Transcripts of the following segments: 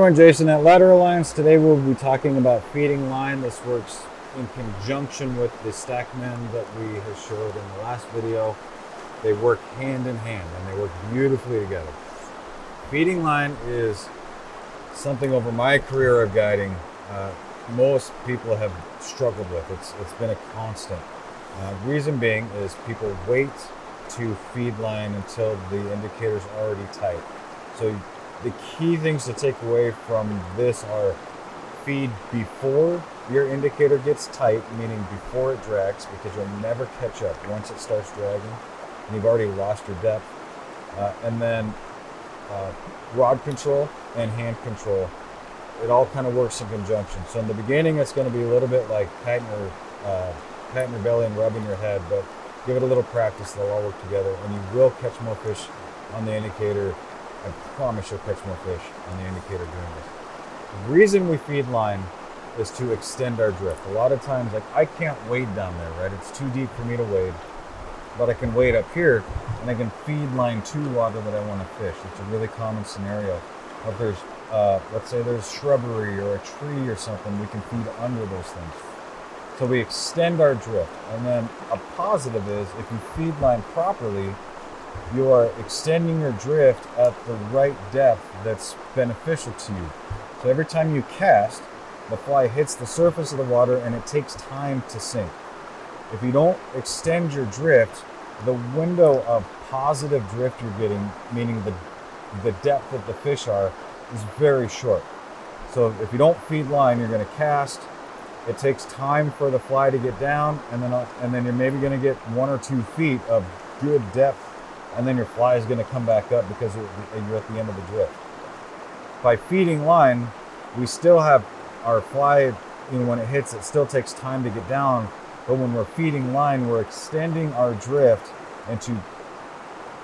everyone, Jason at Ladder Alliance. Today we'll be talking about feeding line. This works in conjunction with the Stackman that we have showed in the last video. They work hand in hand and they work beautifully together. Feeding line is something over my career of guiding most people have struggled with. It's been a constant. Reason being is people wait to feed line until the indicator's already tight. So the key things to take away from this are feed before your indicator gets tight, meaning before it drags, because you'll never catch up once it starts dragging and you've already lost your depth. And then rod control and hand control, it all kind of works in conjunction. So in the beginning it's going to be a little bit like patting your belly and rubbing your head, but give it a little practice, they'll all work together and you will catch more fish on the indicator. I promise you'll catch more fish on the indicator doing this. The reason we feed line is to extend our drift. A lot of times, like, I can't wade down there, right? It's too deep for me to wade, but I can wade up here and I can feed line to water that I want to fish. It's a really common scenario. If there's, let's say there's shrubbery or a tree or something, we can feed under those things. So we extend our drift. And then a positive is if you feed line properly, you are extending your drift at the right depth that's beneficial to you. So every time you cast, the fly hits the surface of the water and it takes time to sink. If you don't extend your drift, the window of positive drift you're getting, meaning the depth that the fish are, is very short. So if you don't feed line, you're going to cast. It takes time for the fly to get down, and then you're maybe going to get 1 or 2 feet of good depth, and then your fly is going to come back up because you're at the end of the drift. By feeding line, we still have our fly, when it hits, it still takes time to get down, but when we're feeding line, we're extending our drift into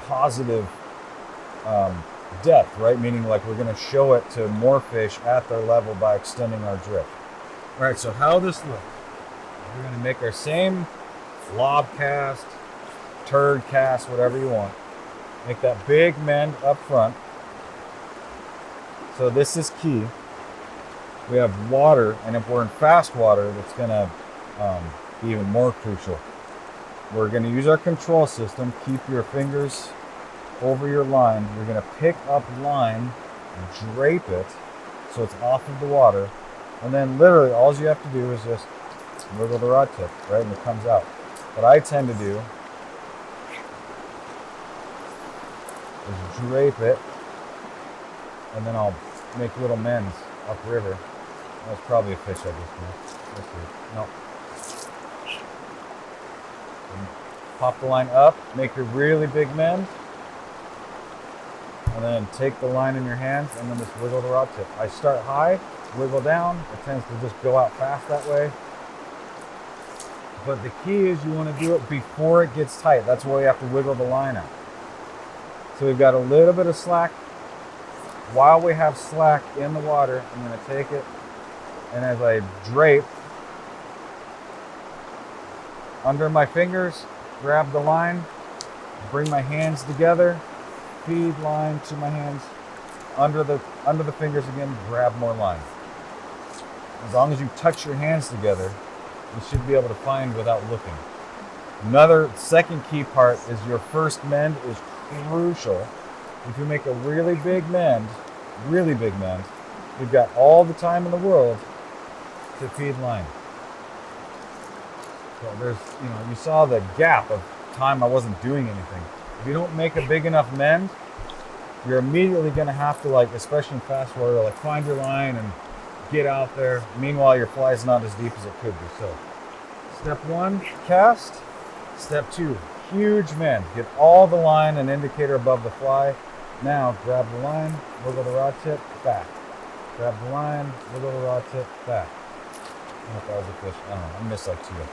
positive depth, right? Meaning like we're going to show it to more fish at their level by extending our drift. All right, so how this looks, we're going to make our same lob cast, turd cast, whatever you want. Make that big mend up front. So this is key. We have water, and if we're in fast water, that's going to be even more crucial. We're going to use our control system. Keep your fingers over your line. You're going to pick up line, drape it so it's off of the water, and then literally all you have to do is just wiggle the rod tip, right, and it comes out. What I tend to do is drape it, and then I'll make little mends upriver. That's probably a fish I just missed. Let's see. No. And pop the line up, make a really big mend, and then take the line in your hands and then just wiggle the rod tip. I start high, wiggle down. It tends to just go out fast that way. But the key is you want to do it before it gets tight. That's why you have to wiggle the line out. So we've got a little bit of slack. While we have slack in the water, I'm going to take it, and as I drape under my fingers, grab the line, bring my hands together, feed line to my hands, under the fingers again, grab more line. As long as you touch your hands together, you should be able to find without looking. Another second key part is your first mend is crucial. If you make a really big mend, you've got all the time in the world to feed line. So there's, you saw the gap of time I wasn't doing anything. If you don't make a big enough mend, you're immediately going to have to, like, especially in fast water, like, find your line and get out there. Meanwhile, your fly's not as deep as it could be. So step 1, cast. Step 2, huge mend. Get all the line and indicator above the fly. Now grab the line, wiggle the rod tip, back. Grab the line, wiggle the rod tip, back. I don't know if that was a fish. I don't know. I missed like 2, I think.